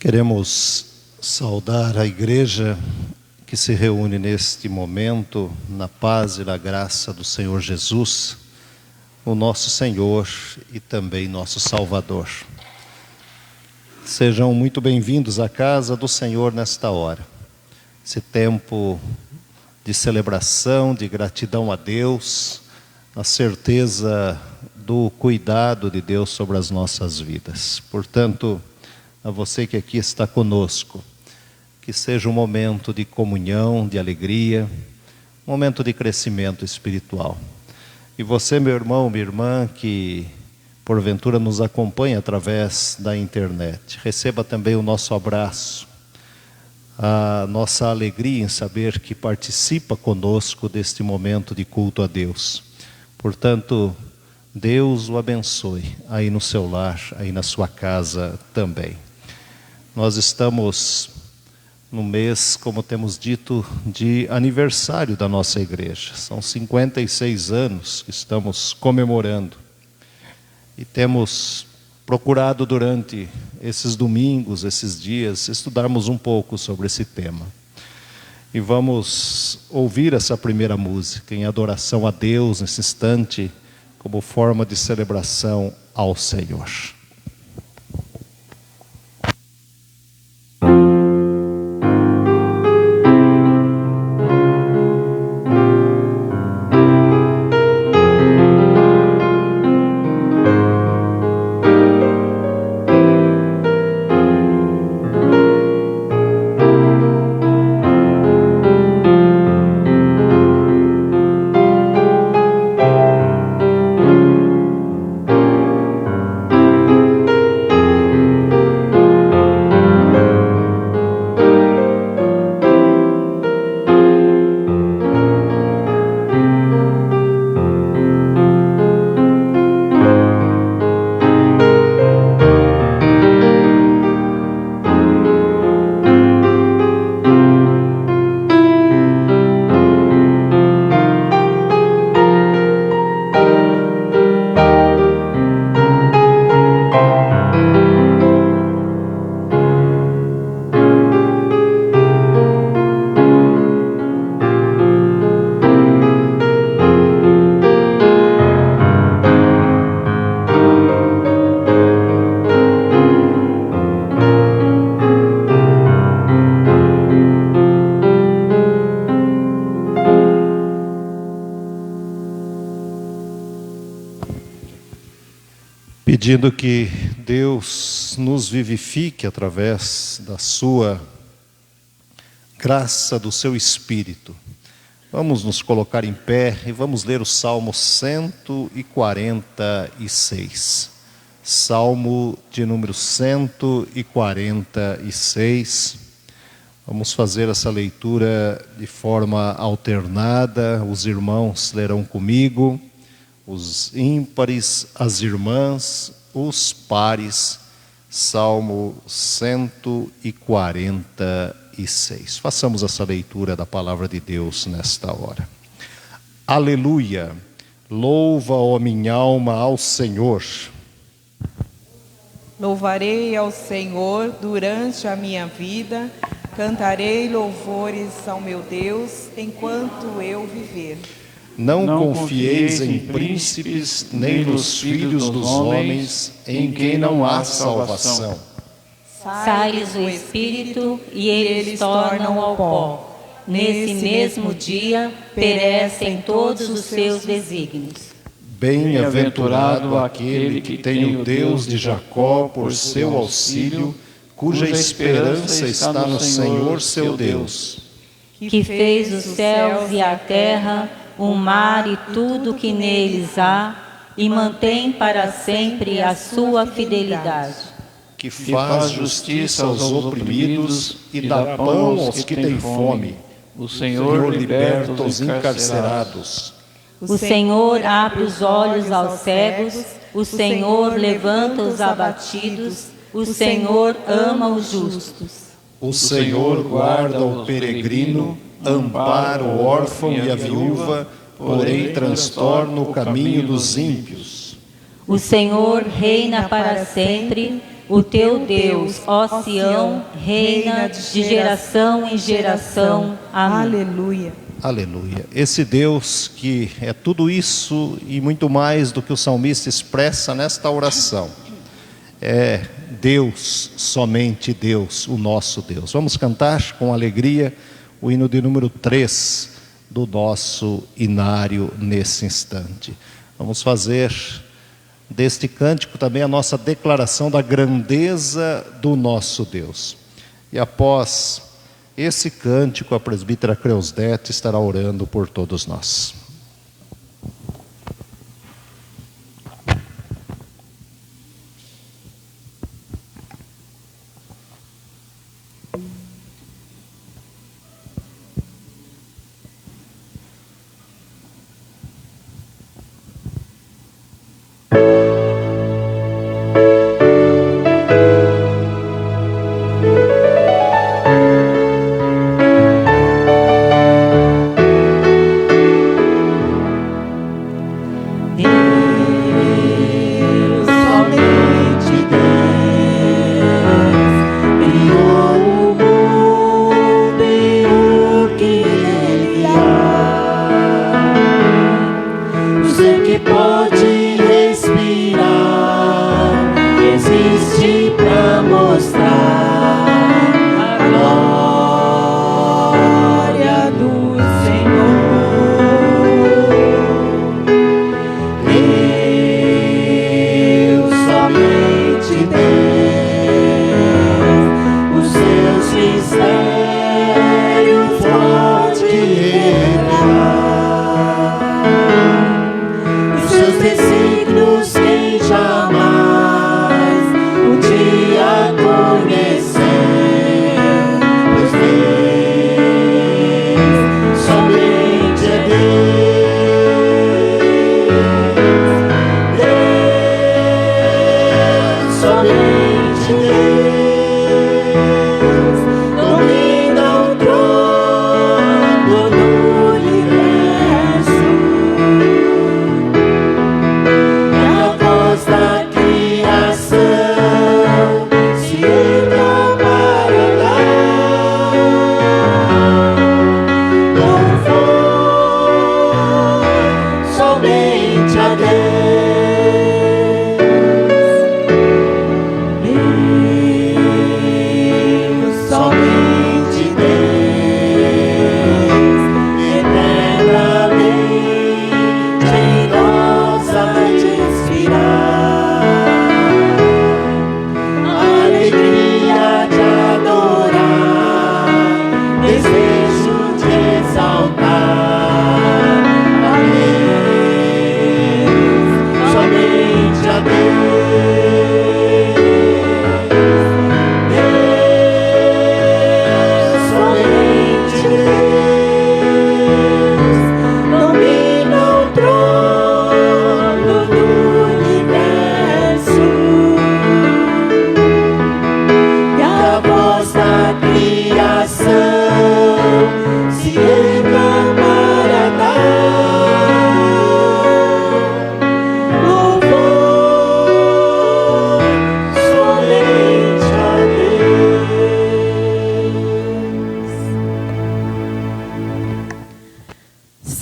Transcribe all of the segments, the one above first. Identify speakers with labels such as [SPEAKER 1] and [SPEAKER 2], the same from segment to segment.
[SPEAKER 1] Queremos saudar a igreja que se reúne neste momento na paz e na graça do Senhor Jesus, o nosso Senhor e também nosso Salvador. Sejam muito bem-vindos à casa do Senhor nesta hora. Esse tempo de celebração, de gratidão a Deus, a certeza do cuidado de Deus sobre as nossas vidas. Portanto, a você que aqui está conosco, que seja um momento de comunhão, de alegria, um momento de crescimento espiritual. E você, meu irmão, minha irmã, que porventura nos acompanha através da internet, receba também o nosso abraço, a nossa alegria em saber que participa conosco deste momento de culto a Deus. Portanto, Deus o abençoe aí no seu lar, aí na sua casa também. Nós estamos no mês, como temos dito, de aniversário da nossa igreja. São 56 anos que estamos comemorando. E temos procurado durante esses domingos, esses dias, estudarmos um pouco sobre esse tema. E vamos ouvir essa primeira música em adoração a Deus nesse instante, como forma de celebração ao Senhor. Pedindo que Deus nos vivifique através da sua graça, do seu Espírito. Vamos nos colocar em pé e vamos ler o Salmo 146. Salmo de número 146. Vamos fazer essa leitura de forma alternada. Os irmãos lerão comigo. Os ímpares, as irmãs, os pares, Salmo 146. Façamos essa leitura da palavra de Deus nesta hora. Aleluia! Louva, ó minha alma, ao Senhor.
[SPEAKER 2] Louvarei ao Senhor durante a minha vida, cantarei louvores ao meu Deus enquanto eu viver.
[SPEAKER 1] Não confieis em príncipes, nem nos filhos dos homens, em quem não há salvação.
[SPEAKER 3] Sai-lhes o espírito e eles tornam ao pó. Nesse mesmo dia perecem todos os seus desígnios.
[SPEAKER 1] Bem-aventurado aquele que tem o Deus de Jacó por seu auxílio, cuja esperança está no Senhor seu Deus.
[SPEAKER 3] Que fez os céus e a terra, o mar e tudo que neles há, e mantém para sempre a sua fidelidade.
[SPEAKER 1] Que faz justiça aos oprimidos e dá pão aos que têm fome. O Senhor liberta os encarcerados.
[SPEAKER 3] O Senhor abre os olhos aos cegos, o Senhor levanta os abatidos, o Senhor ama os justos.
[SPEAKER 1] O Senhor guarda o peregrino, ampara o órfão e a viúva, porém transtorna o caminho dos ímpios.
[SPEAKER 3] O Senhor reina para sempre, O teu Deus, ó Sião, reina de geração em geração. Amém.
[SPEAKER 2] Aleluia.
[SPEAKER 1] Aleluia. Esse Deus que é tudo isso e muito mais do que o salmista expressa nesta oração. É Deus, somente Deus, o nosso Deus. Vamos cantar com alegria o hino de número 3 do nosso inário nesse instante. Vamos fazer deste cântico também a nossa declaração da grandeza do nosso Deus. E após esse cântico, a presbítera Creusdete estará orando por todos nós.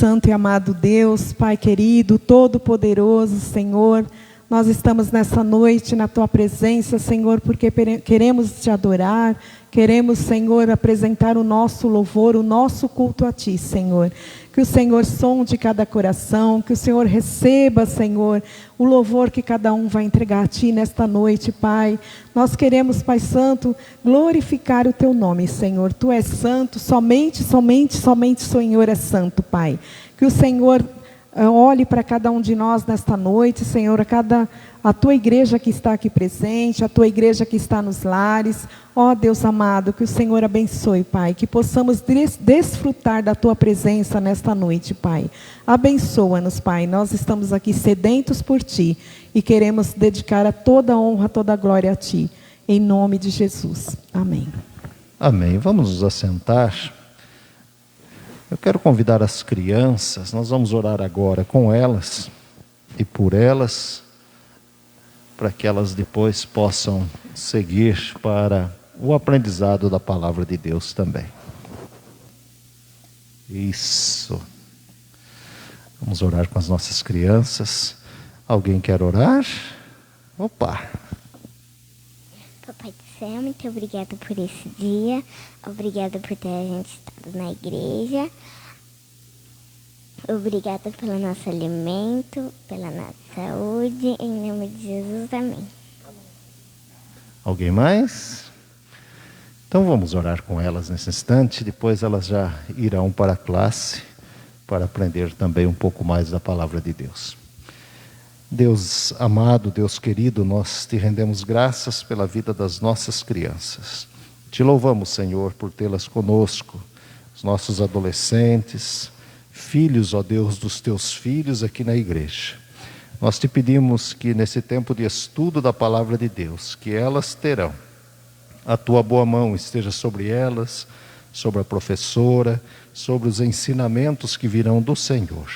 [SPEAKER 2] Santo e amado Deus, Pai querido, todo-poderoso, Senhor, nós estamos nessa noite na Tua presença, Senhor, porque queremos Te adorar, queremos, Senhor, apresentar o nosso louvor, o nosso culto a Ti, Senhor. Que o Senhor sonde cada coração, que o Senhor receba, Senhor, o louvor que cada um vai entregar a Ti nesta noite, Pai. Nós queremos, Pai Santo, glorificar o Teu nome, Senhor. Tu és santo, somente o Senhor é santo, Pai. Que o Senhor olhe para cada um de nós nesta noite, Senhor, a Tua igreja que está aqui presente, a Tua igreja que está nos lares. Ó Deus amado, que o Senhor abençoe, Pai, que possamos desfrutar da Tua presença nesta noite, Pai. Abençoa-nos, Pai, nós estamos aqui sedentos por Ti e queremos dedicar a toda a honra, toda a glória a Ti, em nome de Jesus. Amém.
[SPEAKER 1] Amém. Vamos nos assentar. Eu quero convidar as crianças, nós vamos orar agora com elas e por elas, para que elas depois possam seguir para o aprendizado da palavra de Deus também. Isso. Vamos orar com as nossas crianças. Alguém quer orar? Opa!
[SPEAKER 4] Papai do céu, muito obrigada por esse dia. Obrigada por ter a gente estado na igreja. Obrigada pelo nosso alimento, pela nossa saúde. Em nome de Jesus, amém.
[SPEAKER 1] Alguém mais? Então vamos orar com elas nesse instante. Depois elas já irão para a classe para aprender também um pouco mais da palavra de Deus. Deus amado, Deus querido, nós te rendemos graças pela vida das nossas crianças. Te louvamos, Senhor, por tê-las conosco, os nossos adolescentes, filhos, ó Deus, dos teus filhos aqui na igreja. Nós te pedimos que nesse tempo de estudo da palavra de Deus, que elas terão, a tua boa mão esteja sobre elas, sobre a professora, sobre os ensinamentos que virão do Senhor.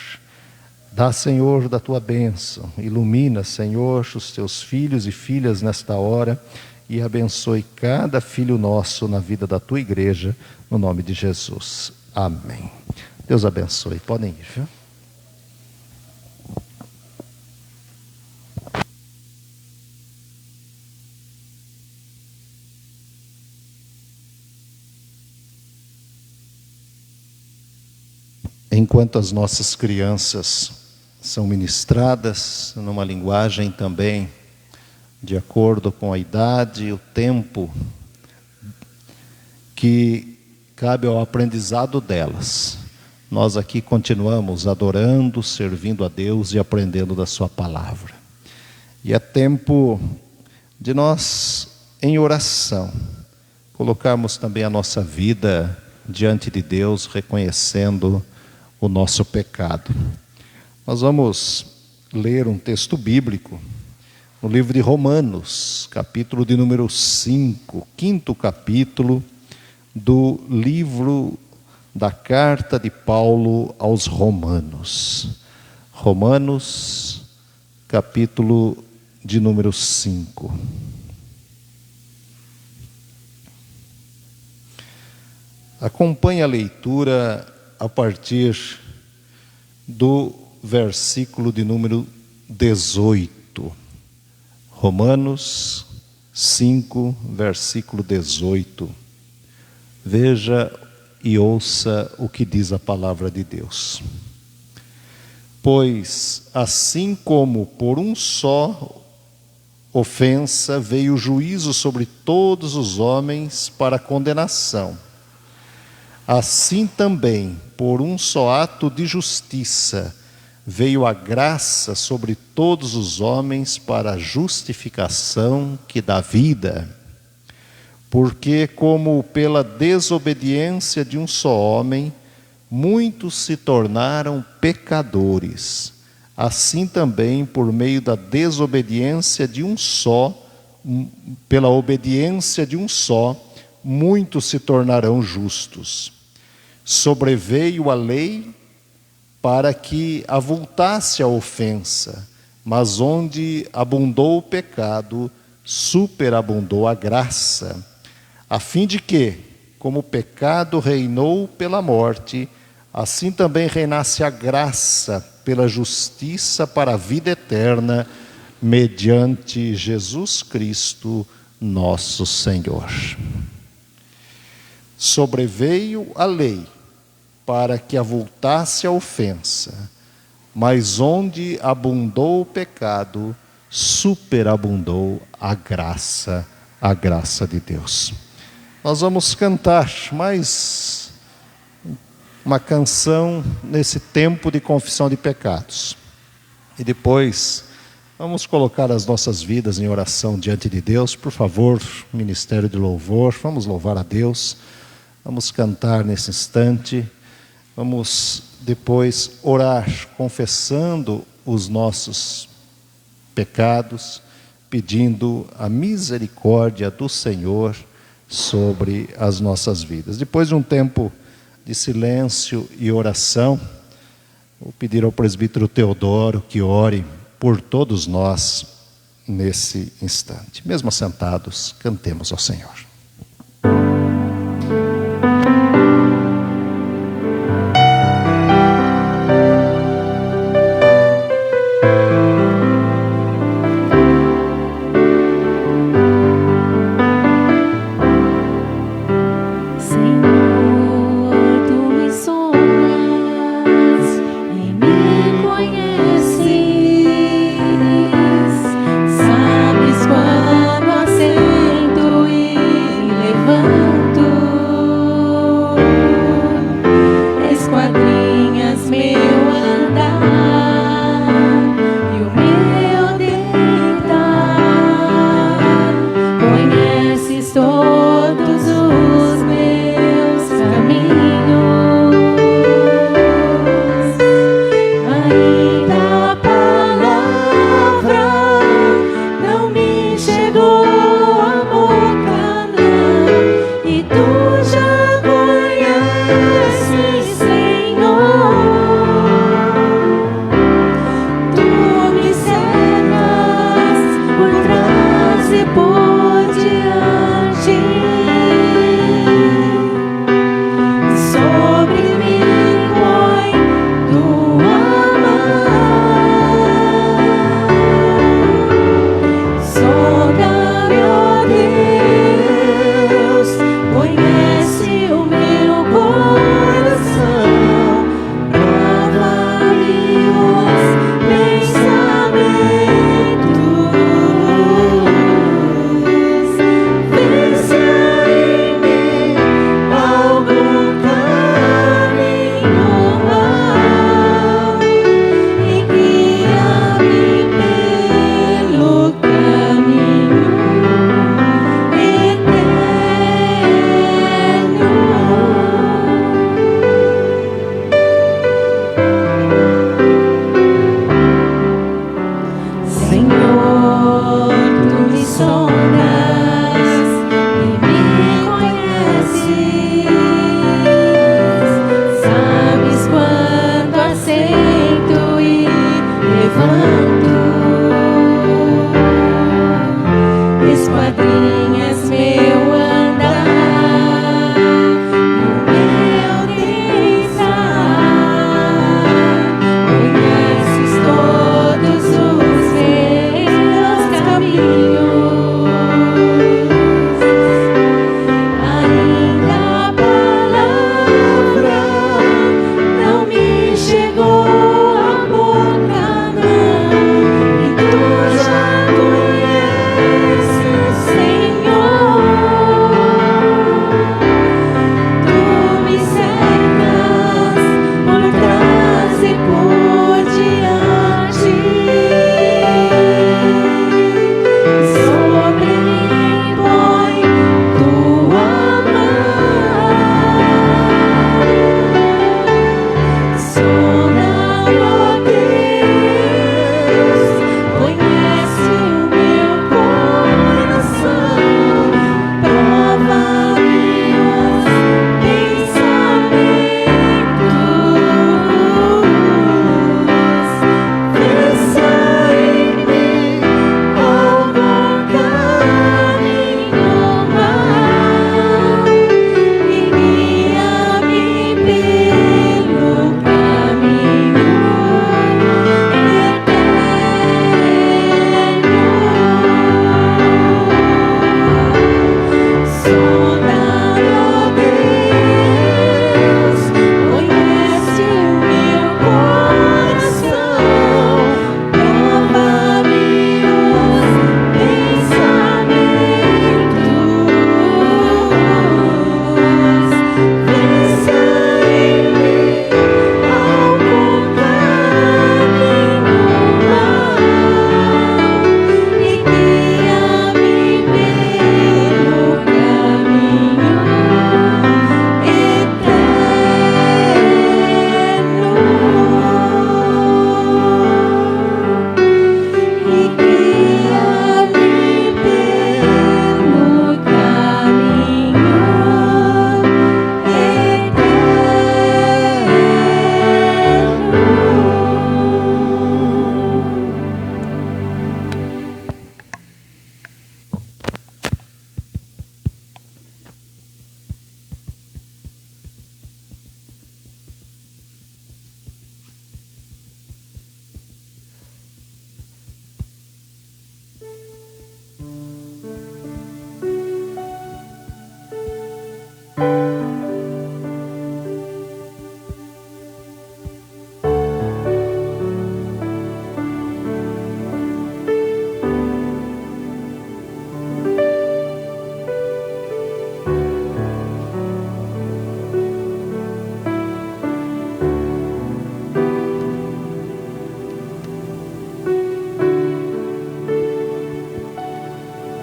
[SPEAKER 1] Dá, Senhor, da tua bênção, ilumina, Senhor, os teus filhos e filhas nesta hora e abençoe cada filho nosso na vida da tua igreja, no nome de Jesus. Amém. Deus abençoe. Podem ir, viu? Enquanto as nossas crianças são ministradas numa linguagem também de acordo com a idade e o tempo que cabe ao aprendizado delas, nós aqui continuamos adorando, servindo a Deus e aprendendo da sua palavra. E é tempo de nós, em oração, colocarmos também a nossa vida diante de Deus, reconhecendo o nosso pecado. Nós vamos ler um texto bíblico no livro de Romanos, capítulo de número 5, quinto capítulo do livro da carta de Paulo aos Romanos. Romanos, capítulo de número 5. Acompanhe a leitura a partir do versículo de número 18. Romanos 5, versículo 18. Veja e ouça o que diz a palavra de Deus. Pois assim como por um só ofensa veio o juízo sobre todos os homens para condenação, assim também por um só ato de justiça veio a graça sobre todos os homens para a justificação que dá vida. Porque como pela desobediência de um só homem, muitos se tornaram pecadores, assim também por meio da desobediência de um só, pela obediência de um só, muitos se tornarão justos. Sobreveio a lei para que avultasse a ofensa, mas onde abundou o pecado, superabundou a graça, a fim de que, como o pecado reinou pela morte, assim também reinasse a graça pela justiça para a vida eterna, mediante Jesus Cristo, nosso Senhor. Sobreveio a lei para que avultasse a ofensa, mas onde abundou o pecado, superabundou a graça de Deus. Nós vamos cantar mais uma canção nesse tempo de confissão de pecados. E depois vamos colocar as nossas vidas em oração diante de Deus. Por favor, ministério de louvor, vamos louvar a Deus. Vamos cantar nesse instante. Vamos depois orar, confessando os nossos pecados, pedindo a misericórdia do Senhor sobre as nossas vidas. Depois de um tempo de silêncio e oração, vou pedir ao presbítero Teodoro que ore por todos nós nesse instante. Mesmo assentados, cantemos ao Senhor.
[SPEAKER 5] Senhor.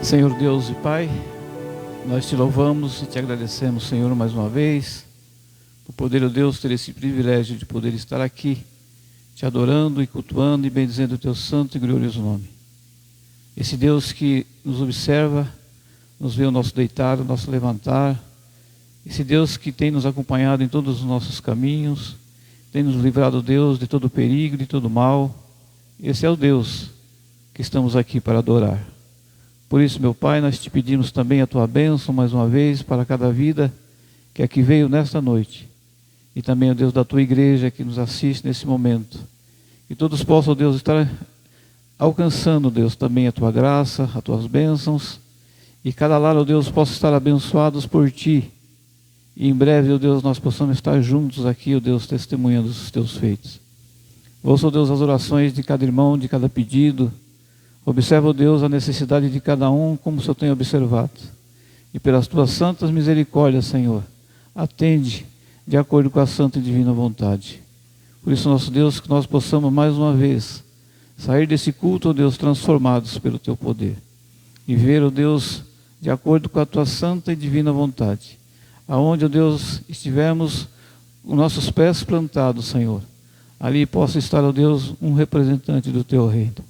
[SPEAKER 5] Senhor Deus e Pai, nós te louvamos e te agradecemos, Senhor, mais uma vez, por poder, ó Deus, ter esse privilégio de poder estar aqui, te adorando e cultuando e bendizendo o teu santo e glorioso nome. Esse Deus que nos observa, nos vê o nosso deitar, o nosso levantar, esse Deus que tem nos acompanhado em todos os nossos caminhos, tem nos livrado, Deus, de todo perigo, de todo mal. Esse é o Deus que estamos aqui para adorar. Por isso, meu Pai, nós te pedimos também a tua bênção mais uma vez para cada vida que aqui veio nesta noite. E também, ó Deus, da tua igreja que nos assiste nesse momento. Que todos possam, ó Deus, estar alcançando, Deus, também a tua graça, as tuas bênçãos. E cada lar, ó Deus, possa estar abençoados por ti. E em breve, ó Deus, nós possamos estar juntos aqui, ó Deus, testemunhando os teus feitos. Ouça, ó Deus, as orações de cada irmão, de cada pedido. Observa, ó Deus, a necessidade de cada um, como o Senhor tem observado. E pelas tuas santas misericórdias, Senhor, atende de acordo com a santa e divina vontade. Por isso, nosso Deus, que nós possamos mais uma vez sair desse culto, ó Deus, transformados pelo teu poder. E ver, ó Deus, de acordo com a tua santa e divina vontade. Aonde, ó Deus, estivermos os nossos pés plantados, Senhor, ali possa estar, ó Deus, um representante do teu reino.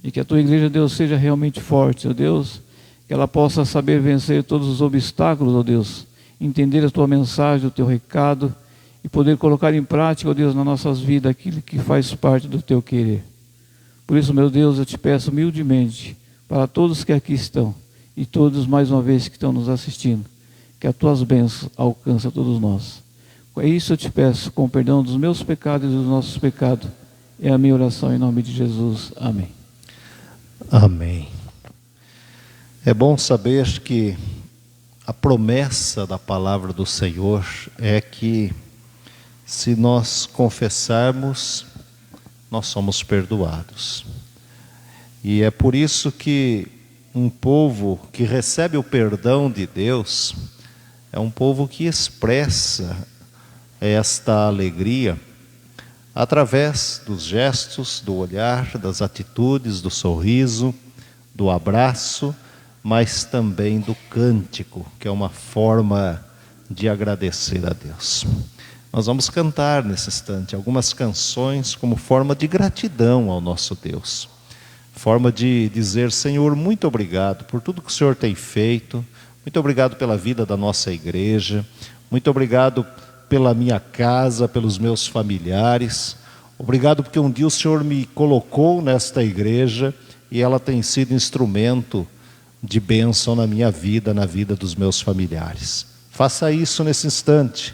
[SPEAKER 5] E que a tua igreja, Deus, seja realmente forte, ó Deus, que ela possa saber vencer todos os obstáculos, ó Deus, entender a tua mensagem, o teu recado, e poder colocar em prática, ó Deus, nas nossas vidas aquilo que faz parte do teu querer. Por isso, meu Deus, eu te peço humildemente, para todos que aqui estão, e todos mais uma vez que estão nos assistindo, que as tuas bênçãos alcançem a todos nós. É isso eu te peço, com o perdão dos meus pecados e dos nossos pecados. É a minha oração em nome de Jesus. Amém.
[SPEAKER 1] Amém. É bom saber que a promessa da palavra do Senhor é que, se nós confessarmos, nós somos perdoados. E é por isso que um povo que recebe o perdão de Deus é um povo que expressa esta alegria através dos gestos, do olhar, das atitudes, do sorriso, do abraço, mas também do cântico, que é uma forma de agradecer a Deus. Nós vamos cantar nesse instante algumas canções como forma de gratidão ao nosso Deus. Forma de dizer: Senhor, muito obrigado por tudo que o Senhor tem feito. Muito obrigado pela vida da nossa igreja. Muito obrigado pela minha casa, pelos meus familiares. Obrigado porque um dia o Senhor me colocou nesta igreja e ela tem sido instrumento de bênção na minha vida, na vida dos meus familiares. Faça isso nesse instante.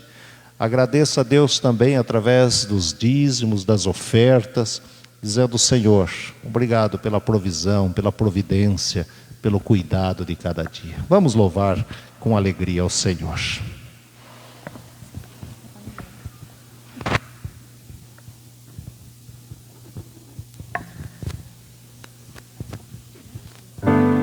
[SPEAKER 1] Agradeça a Deus também através dos dízimos, das ofertas, dizendo: Senhor, obrigado pela provisão, pela providência, pelo cuidado de cada dia. Vamos louvar com alegria ao Senhor.
[SPEAKER 4] Oh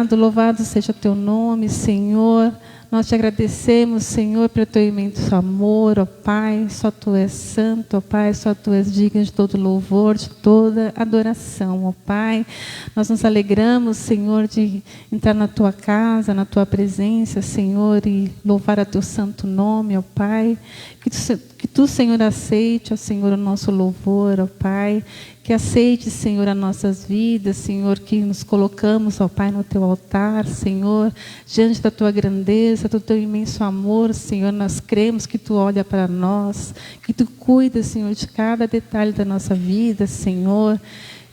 [SPEAKER 2] obrigado, louvado seja teu nome, Senhor. Nós te agradecemos, Senhor, pelo teu imenso amor, ó Pai. Só tu és santo, ó Pai, só tu és digno de todo louvor, de toda adoração, ó Pai. Nós nos alegramos, Senhor, de entrar na tua casa, na tua presença, Senhor, e louvar a teu santo nome, ó Pai. Que tu, Senhor, aceite, ó Senhor, o nosso louvor, ó Pai. Que aceite, Senhor, as nossas vidas, Senhor, que nos colocamos, ó Pai, no teu altar, Senhor, diante da tua grandeza, do teu imenso amor, Senhor. Nós cremos que tu olha para nós, que tu cuida, Senhor, de cada detalhe da nossa vida, Senhor.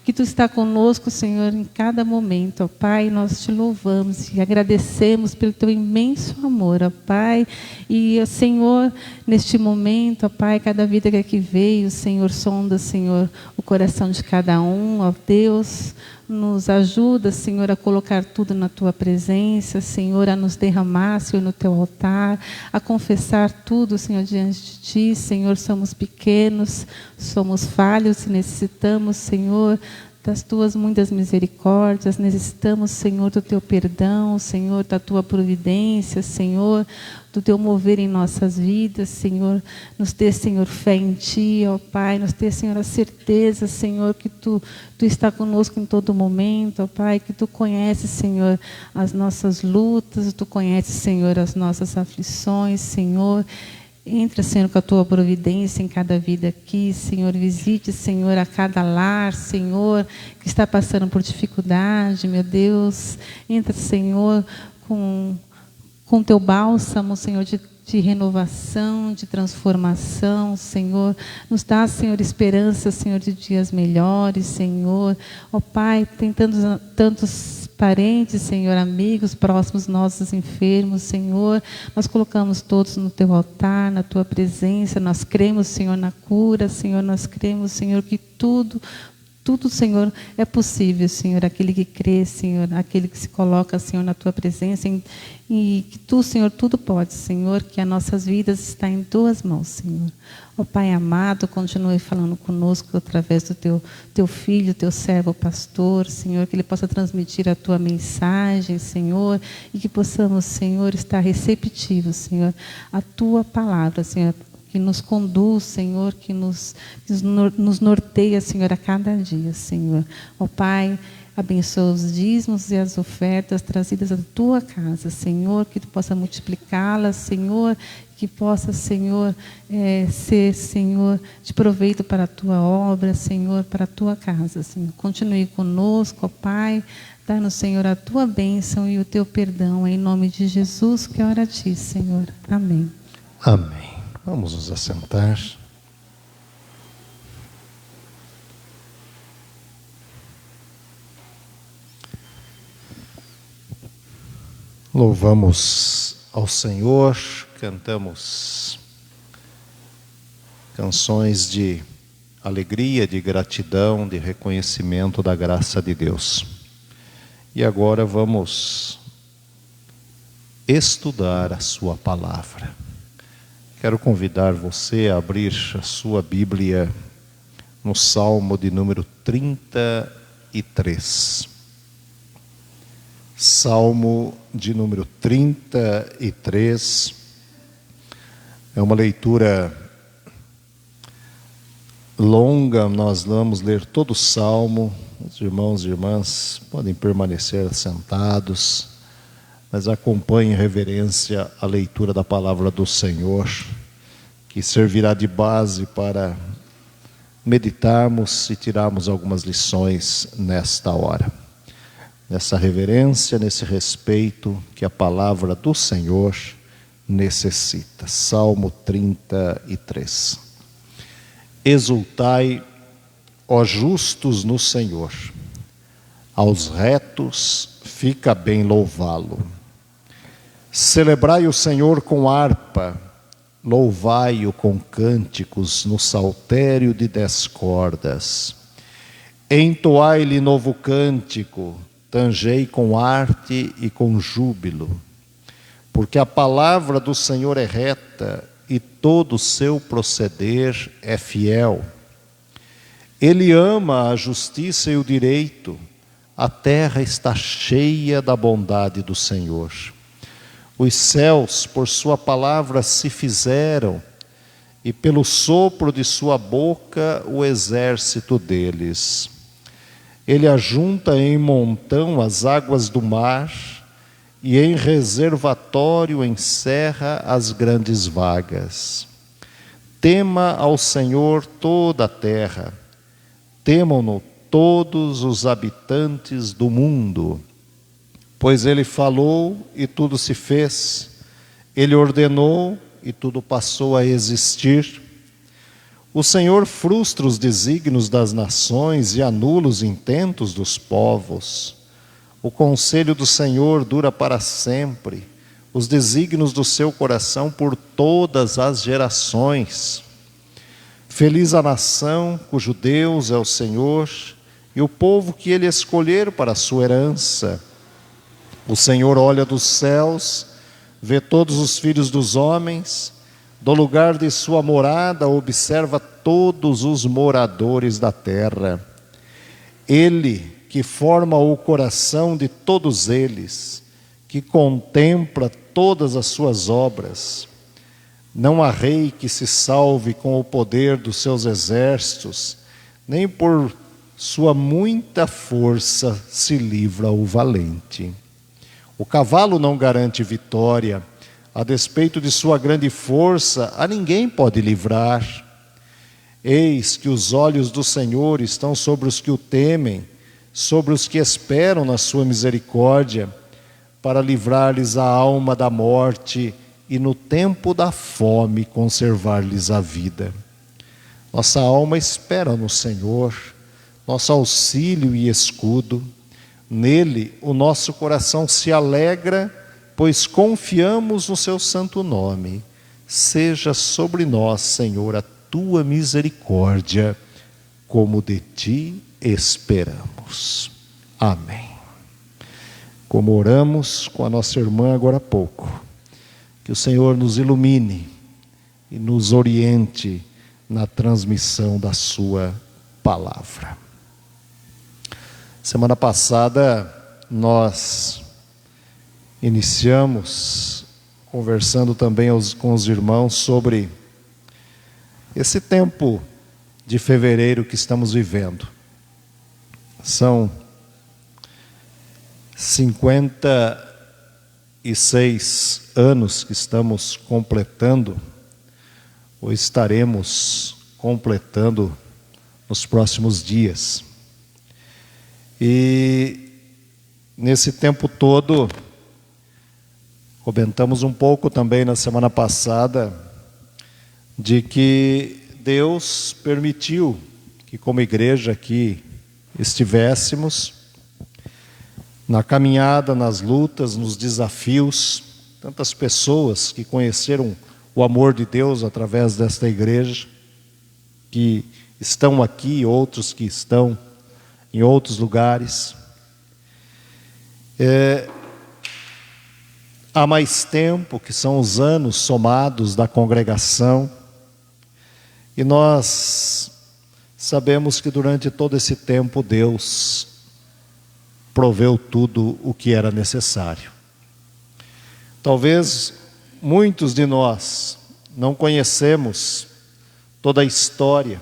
[SPEAKER 2] Que tu está conosco, Senhor, em cada momento, ó Pai. Nós te louvamos e agradecemos pelo teu imenso amor, ó Pai. E, ó Senhor, neste momento, ó Pai, cada vida que aqui veio, Senhor, sonda, Senhor, o coração de cada um, ó Deus. Nos ajuda, Senhor, a colocar tudo na tua presença, Senhor, a nos derramar, Senhor, no teu altar, a confessar tudo, Senhor, diante de ti. Senhor, somos pequenos, somos falhos e necessitamos, Senhor, das tuas muitas misericórdias. Necessitamos, Senhor, do teu perdão, Senhor, da tua providência, Senhor, do teu mover em nossas vidas, Senhor. Nos dê, Senhor, fé em ti, ó Pai. Nos dê, Senhor, a certeza, Senhor, que tu está conosco em todo momento, ó Pai. Que tu conheces, Senhor, as nossas lutas, tu conheces, Senhor, as nossas aflições, Senhor. Entra, Senhor, com a tua providência em cada vida aqui, Senhor. Visite, Senhor, a cada lar, Senhor, que está passando por dificuldade, meu Deus. Entra, Senhor, com teu bálsamo, Senhor, de renovação, de transformação, Senhor. Nos dá, Senhor, esperança, Senhor, de dias melhores, Senhor. Ó Pai, tem tantos parentes, Senhor, amigos, próximos nossos enfermos, Senhor. Nós colocamos todos no teu altar, na tua presença. Nós cremos, Senhor, na cura, Senhor. Nós cremos, Senhor, que tudo, Senhor, é possível, Senhor, aquele que crê, Senhor, aquele que se coloca, Senhor, na tua presença, e que tu, Senhor, tudo pode, Senhor, que as nossas vidas estão em tuas mãos, Senhor. Ó Pai amado, continue falando conosco através do teu filho, teu servo pastor, Senhor, que ele possa transmitir a tua mensagem, Senhor, e que possamos, Senhor, estar receptivos, Senhor, à tua palavra, Senhor, que nos conduz, Senhor, que nos norteia, Senhor, a cada dia, Senhor. Ó Pai, abençoa os dízimos e as ofertas trazidas à tua casa, Senhor, que tu possa multiplicá-las, Senhor, que possa, Senhor, ser, Senhor, de proveito para a tua obra, Senhor, para a tua casa, Senhor. Continue conosco, ó Pai, dá-nos, Senhor, a tua bênção e o teu perdão, em nome de Jesus, que ora a ti, Senhor. Amém.
[SPEAKER 1] Amém. Vamos nos assentar. Louvamos ao Senhor, cantamos canções de alegria, de gratidão, de reconhecimento da graça de Deus. E agora vamos estudar a sua palavra. Quero convidar você a abrir a sua Bíblia no Salmo de número 33. Salmo de número 33. É uma leitura longa, nós vamos ler todo o Salmo. Os irmãos e irmãs podem permanecer sentados, mas acompanhe em reverência a leitura da palavra do Senhor, que servirá de base para meditarmos e tirarmos algumas lições nesta hora. Nessa reverência, nesse respeito que a palavra do Senhor necessita. Salmo 33. Exultai, ó justos, no Senhor. Aos retos fica bem louvá-lo. Celebrai o Senhor com harpa, louvai-o com cânticos no saltério de 10 cordas. Entoai-lhe novo cântico, tangei com arte e com júbilo. Porque a palavra do Senhor é reta e todo o seu proceder é fiel. Ele ama a justiça e o direito, a terra está cheia da bondade do Senhor. Os céus, por sua palavra, se fizeram, e pelo sopro de sua boca, o exército deles. Ele ajunta em montão as águas do mar, e em reservatório encerra as grandes vagas. Tema ao Senhor toda a terra, temam-no todos os habitantes do mundo, pois ele falou e tudo se fez, ele ordenou e tudo passou a existir. O Senhor frustra os desígnios das nações e anula os intentos dos povos. O conselho do Senhor dura para sempre, os desígnios do seu coração por todas as gerações. Feliz a nação cujo Deus é o Senhor, e o povo que ele escolher para a sua herança. O Senhor olha dos céus, vê todos os filhos dos homens, do lugar de sua morada observa todos os moradores da terra. Ele que forma o coração de todos eles, que contempla todas as suas obras. Não há rei que se salve com o poder dos seus exércitos, nem por sua muita força se livra o valente. O cavalo não garante vitória, a despeito de sua grande força, a ninguém pode livrar. Eis que os olhos do Senhor estão sobre os que o temem, sobre os que esperam na sua misericórdia, para livrar-lhes a alma da morte e no tempo da fome conservar-lhes a vida. Nossa alma espera no Senhor, nosso auxílio e escudo. Nele o nosso coração se alegra, pois confiamos no seu santo nome. Seja sobre nós, Senhor, a tua misericórdia, como de ti esperamos. Amém. Como oramos com a nossa irmã agora há pouco, que o Senhor nos ilumine e nos oriente na transmissão da sua palavra. Semana passada nós iniciamos conversando também com os irmãos sobre esse tempo de fevereiro que estamos vivendo. São 56 anos que estamos completando, ou estaremos completando nos próximos dias. E nesse tempo todo, comentamos um pouco também na semana passada, de que Deus permitiu que como igreja aqui estivéssemos na caminhada, nas lutas, nos desafios, tantas pessoas que conheceram o amor de Deus através desta igreja, que estão aqui, outros que estão em outros lugares. Há mais tempo, que são os anos somados da congregação, e nós sabemos que durante todo esse tempo Deus proveu tudo o que era necessário. Talvez muitos de nós não conhecemos toda a história,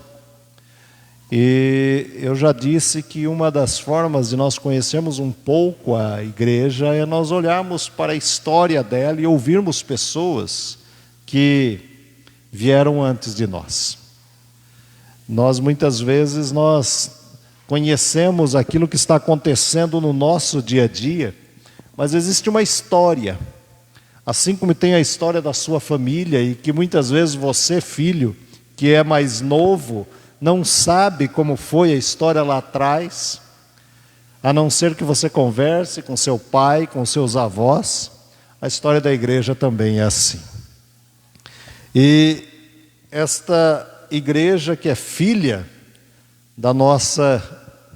[SPEAKER 1] e eu já disse que uma das formas de nós conhecermos um pouco a igreja é nós olharmos para a história dela e ouvirmos pessoas que vieram antes de nós. Nós muitas vezes conhecemos aquilo que está acontecendo no nosso dia a dia, mas existe uma história, assim como tem a história da sua família, e que muitas vezes você, filho, que é mais novo, não sabe como foi a história lá atrás, a não ser que você converse com seu pai, com seus avós. A história da igreja também é assim. E esta igreja, que é filha da nossa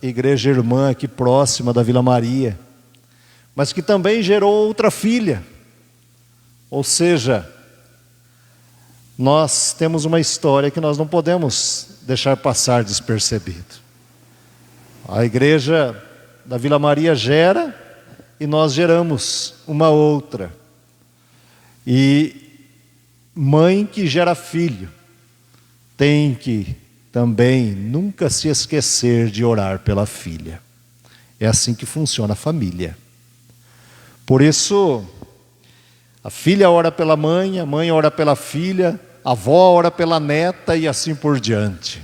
[SPEAKER 1] igreja irmã aqui próxima da Vila Maria, mas que também gerou outra filha, ou seja, nós temos uma história que nós não podemos deixar passar despercebido. A igreja da Vila Maria gera e nós geramos uma outra. E mãe que gera filho tem que também nunca se esquecer de orar pela filha. É assim que funciona a família. Por isso, a filha ora pela mãe, a mãe ora pela filha, a avó ora pela neta e assim por diante.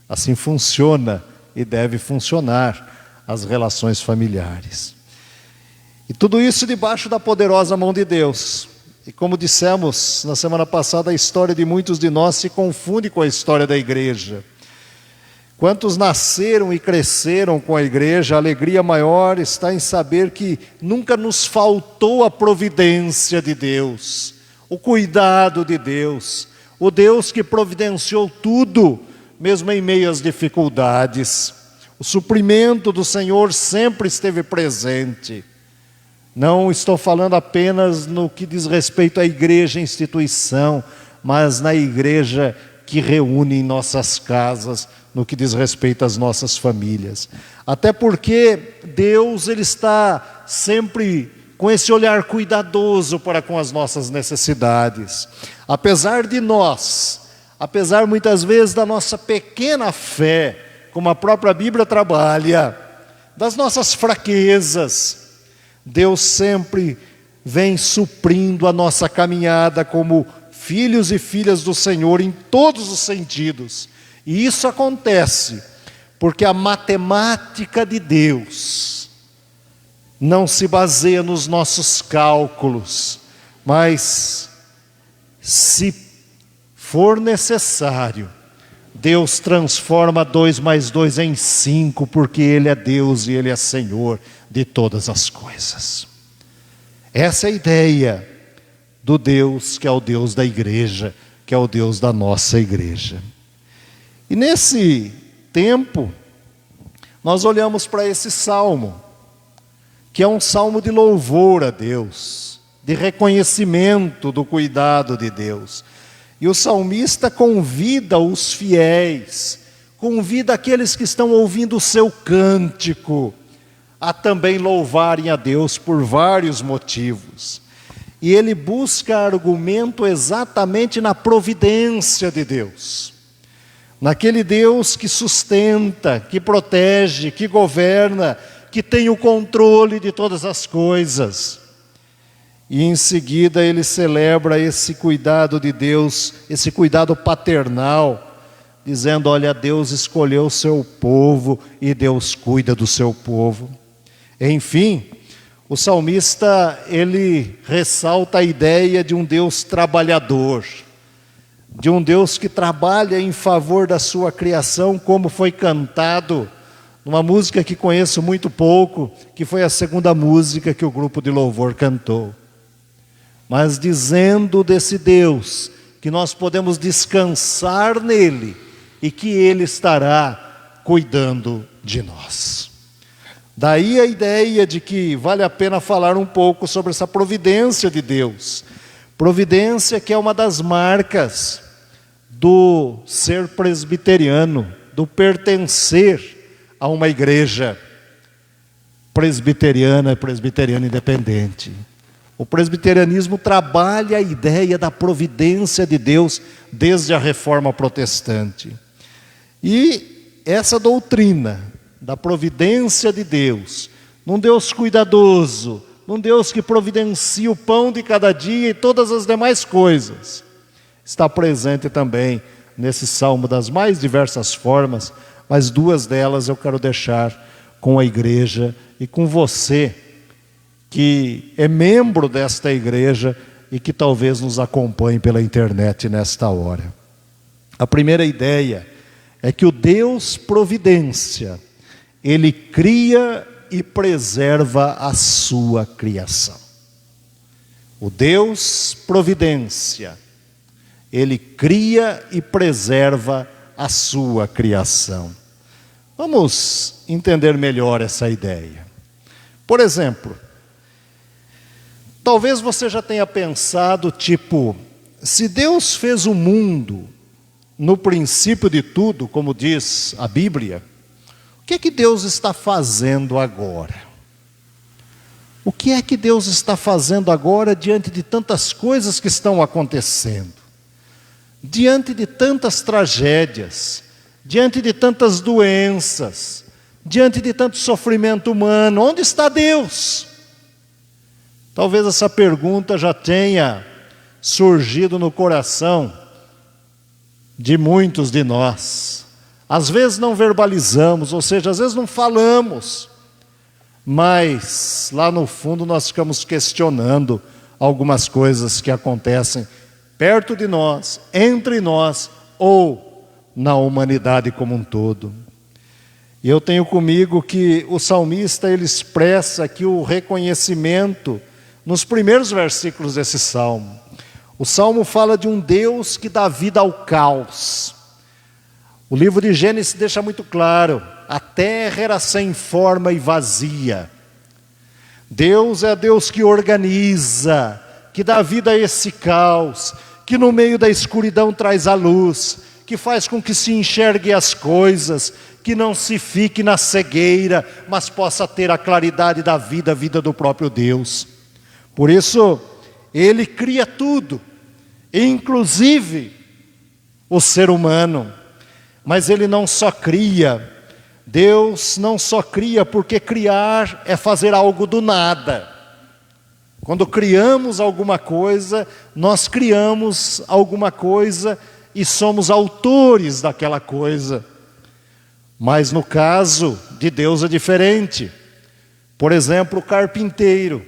[SPEAKER 1] Assim funciona e deve funcionar as relações familiares. E tudo isso debaixo da poderosa mão de Deus. E como dissemos na semana passada, a história de muitos de nós se confunde com a história da igreja. Quantos nasceram e cresceram com a igreja, a alegria maior está em saber que nunca nos faltou a providência de Deus, o cuidado de Deus, o Deus que providenciou tudo, mesmo em meio às dificuldades. O suprimento do Senhor sempre esteve presente. Não estou falando apenas no que diz respeito à igreja, instituição, mas na igreja que reúne em nossas casas, no que diz respeito às nossas famílias. Até porque Deus, Ele está sempre com esse olhar cuidadoso para com as nossas necessidades. Apesar de nós, apesar muitas vezes da nossa pequena fé, como a própria Bíblia trabalha, das nossas fraquezas, Deus sempre vem suprindo a nossa caminhada como filhos e filhas do Senhor em todos os sentidos. E isso acontece porque a matemática de Deus não se baseia nos nossos cálculos, mas se for necessário, Deus transforma 2 mais 2 em 5, porque Ele é Deus e Ele é Senhor de todas as coisas. Essa é a ideia do Deus que é o Deus da igreja, que é o Deus da nossa igreja. E nesse tempo, nós olhamos para esse salmo, que é um salmo de louvor a Deus, de reconhecimento do cuidado de Deus. E o salmista convida os fiéis, convida aqueles que estão ouvindo o seu cântico, a também louvarem a Deus por vários motivos. E ele busca argumento exatamente na providência de Deus. Naquele Deus que sustenta, que protege, que governa, que tem o controle de todas as coisas. E em seguida ele celebra esse cuidado de Deus, esse cuidado paternal, dizendo: olha, Deus escolheu o seu povo e Deus cuida do seu povo. Enfim, o salmista, ele ressalta a ideia de um Deus trabalhador, de um Deus que trabalha em favor da sua criação, como foi cantado numa música que conheço muito pouco, que foi a segunda música que o grupo de louvor cantou. Mas dizendo desse Deus, que nós podemos descansar nele e que Ele estará cuidando de nós. Daí a ideia de que vale a pena falar um pouco sobre essa providência de Deus. Providência que é uma das marcas do ser presbiteriano, do pertencer a uma igreja presbiteriana independente. O presbiterianismo trabalha a ideia da providência de Deus desde a reforma protestante. E essa doutrina da providência de Deus, num Deus cuidadoso, num Deus que providencia o pão de cada dia e todas as demais coisas, está presente também nesse salmo das mais diversas formas, mas duas delas eu quero deixar com a igreja e com você, que é membro desta igreja e que talvez nos acompanhe pela internet nesta hora. A primeira ideia é que o Deus providência, Ele cria e preserva a sua criação. O Deus providência, Ele cria e preserva a sua criação. Vamos entender melhor essa ideia. Por exemplo, talvez você já tenha pensado, se Deus fez o mundo no princípio de tudo, como diz a Bíblia, o que é que Deus está fazendo agora? O que é que Deus está fazendo agora diante de tantas coisas que estão acontecendo? Diante de tantas tragédias, diante de tantas doenças, diante de tanto sofrimento humano, onde está Deus? Talvez essa pergunta já tenha surgido no coração de muitos de nós. Às vezes não verbalizamos, ou seja, às vezes não falamos, mas lá no fundo nós ficamos questionando algumas coisas que acontecem perto de nós, entre nós ou na humanidade como um todo. E eu tenho comigo que o salmista ele expressa aqui o reconhecimento nos primeiros versículos desse salmo. O salmo fala de um Deus que dá vida ao caos. O livro de Gênesis deixa muito claro: a terra era sem forma e vazia. Deus é Deus que organiza, que dá vida a esse caos, que no meio da escuridão traz a luz, que faz com que se enxergue as coisas, que não se fique na cegueira, mas possa ter a claridade da vida, a vida do próprio Deus. Por isso, Ele cria tudo, inclusive o ser humano. Mas Ele não só cria, Deus não só cria, porque criar é fazer algo do nada. Quando criamos alguma coisa, nós criamos alguma coisa e somos autores daquela coisa. Mas no caso de Deus é diferente. Por exemplo, o carpinteiro.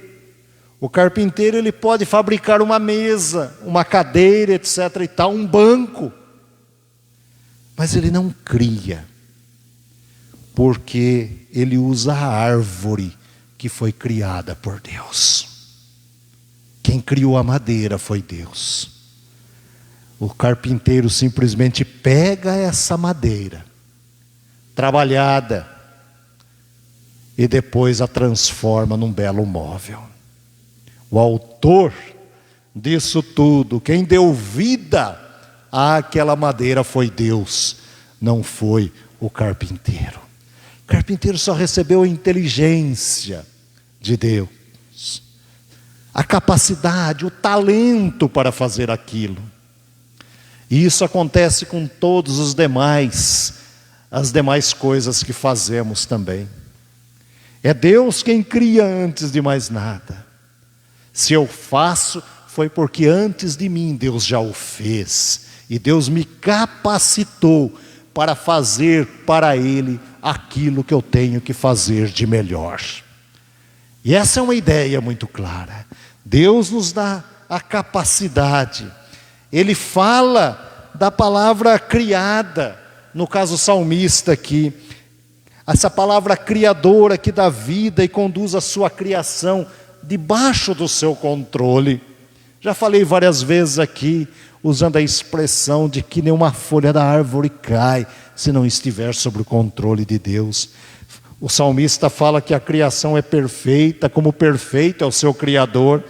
[SPEAKER 1] O carpinteiro ele pode fabricar uma mesa, uma cadeira, etc. e tal, um banco. Mas ele não cria, porque ele usa a árvore que foi criada por Deus. Quem criou a madeira foi Deus. O carpinteiro simplesmente pega essa madeira, trabalhada, e depois a transforma num belo móvel. O autor disso tudo, quem deu vida àquela madeira foi Deus, não foi o carpinteiro. O carpinteiro só recebeu a inteligência de Deus, a capacidade, o talento para fazer aquilo. E isso acontece com todos os demais, as demais coisas que fazemos também. É Deus quem cria antes de mais nada. Se eu faço, foi porque antes de mim Deus já o fez. E Deus me capacitou para fazer para Ele aquilo que eu tenho que fazer de melhor. E essa é uma ideia muito clara. Deus nos dá a capacidade. Ele fala da palavra criada, no caso salmista aqui. Essa palavra criadora que dá vida e conduz a sua criação debaixo do seu controle. Já falei várias vezes aqui, usando a expressão de que nenhuma folha da árvore cai se não estiver sob o controle de Deus. O salmista fala que a criação é perfeita, como perfeito é o seu Criador.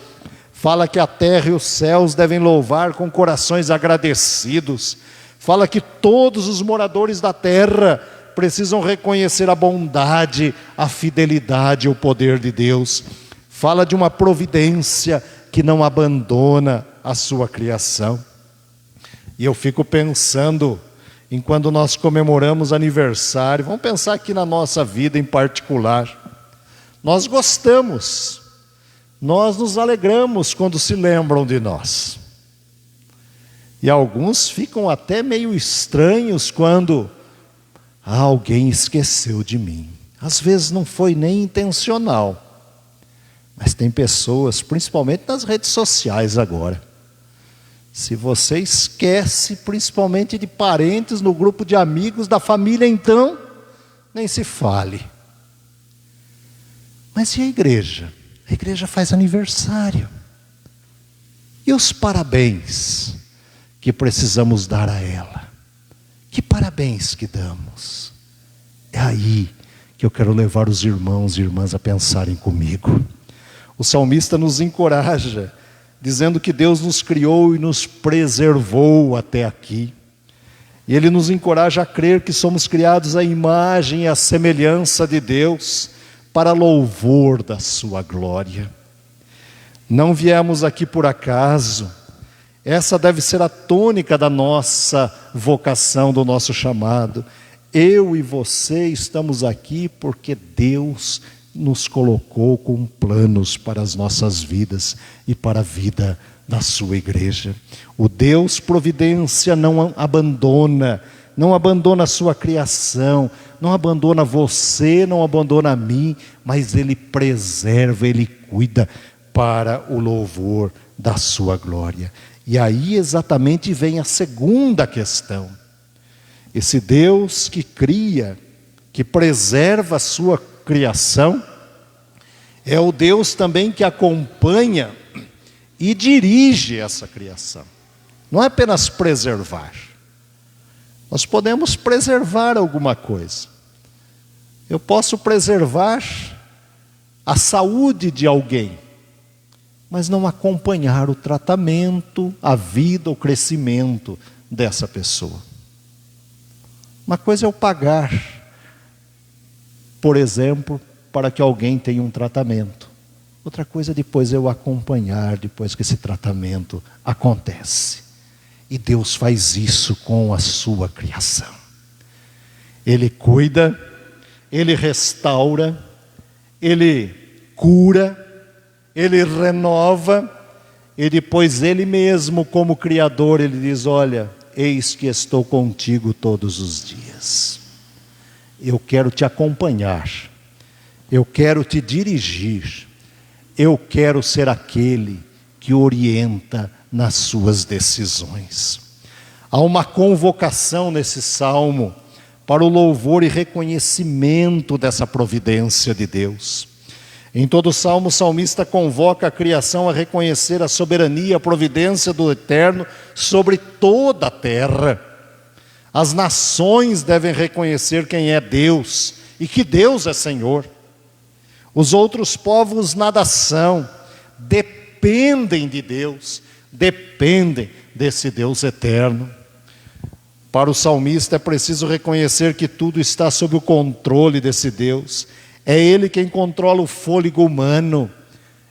[SPEAKER 1] Fala que a terra e os céus devem louvar com corações agradecidos. Fala que todos os moradores da terra precisam reconhecer a bondade, a fidelidade e o poder de Deus. Fala de uma providência que não abandona a sua criação. E eu fico pensando em quando nós comemoramos aniversário, vamos pensar aqui na nossa vida em particular. Nós gostamos, nós nos alegramos quando se lembram de nós. E alguns ficam até meio estranhos quando alguém esqueceu de mim. Às vezes não foi nem intencional. Mas tem pessoas, principalmente nas redes sociais agora. Se você esquece, principalmente de parentes, no grupo de amigos, da família, então, nem se fale. Mas e a igreja? A igreja faz aniversário. E os parabéns que precisamos dar a ela? Que parabéns que damos? É aí que eu quero levar os irmãos e irmãs a pensarem comigo. O salmista nos encoraja, dizendo que Deus nos criou e nos preservou até aqui. E Ele nos encoraja a crer que somos criados à imagem e à semelhança de Deus, para louvor da sua glória. Não viemos aqui por acaso. Essa deve ser a tônica da nossa vocação, do nosso chamado. Eu e você estamos aqui porque Deus nos colocou com planos para as nossas vidas e para a vida da sua igreja. O Deus providência não abandona a sua criação, não abandona você, não abandona a mim, mas Ele preserva, Ele cuida para o louvor da sua glória. E aí exatamente vem a segunda questão. Esse Deus que cria, que preserva a sua criação, é o Deus também que acompanha e dirige essa criação. Não é apenas preservar. Nós podemos preservar alguma coisa. Eu posso preservar a saúde de alguém, mas não acompanhar o tratamento, a vida, o crescimento dessa pessoa. Uma coisa é eu pagar, por exemplo, para que alguém tenha um tratamento. Outra coisa é depois eu acompanhar, depois que esse tratamento acontece. E Deus faz isso com a sua criação. Ele cuida, Ele restaura, Ele cura, Ele renova, e depois Ele mesmo, como Criador, Ele diz: olha, eis que estou contigo todos os dias. Eu quero te acompanhar, eu quero te dirigir, eu quero ser aquele que orienta nas suas decisões. Há uma convocação nesse salmo para o louvor e reconhecimento dessa providência de Deus. Em todo o salmo, o salmista convoca a criação a reconhecer a soberania, a providência do Eterno sobre toda a terra. As nações devem reconhecer quem é Deus e que Deus é Senhor. Os outros povos nada são, dependem de Deus, dependem desse Deus eterno. Para o salmista é preciso reconhecer que tudo está sob o controle desse Deus. É Ele quem controla o fôlego humano.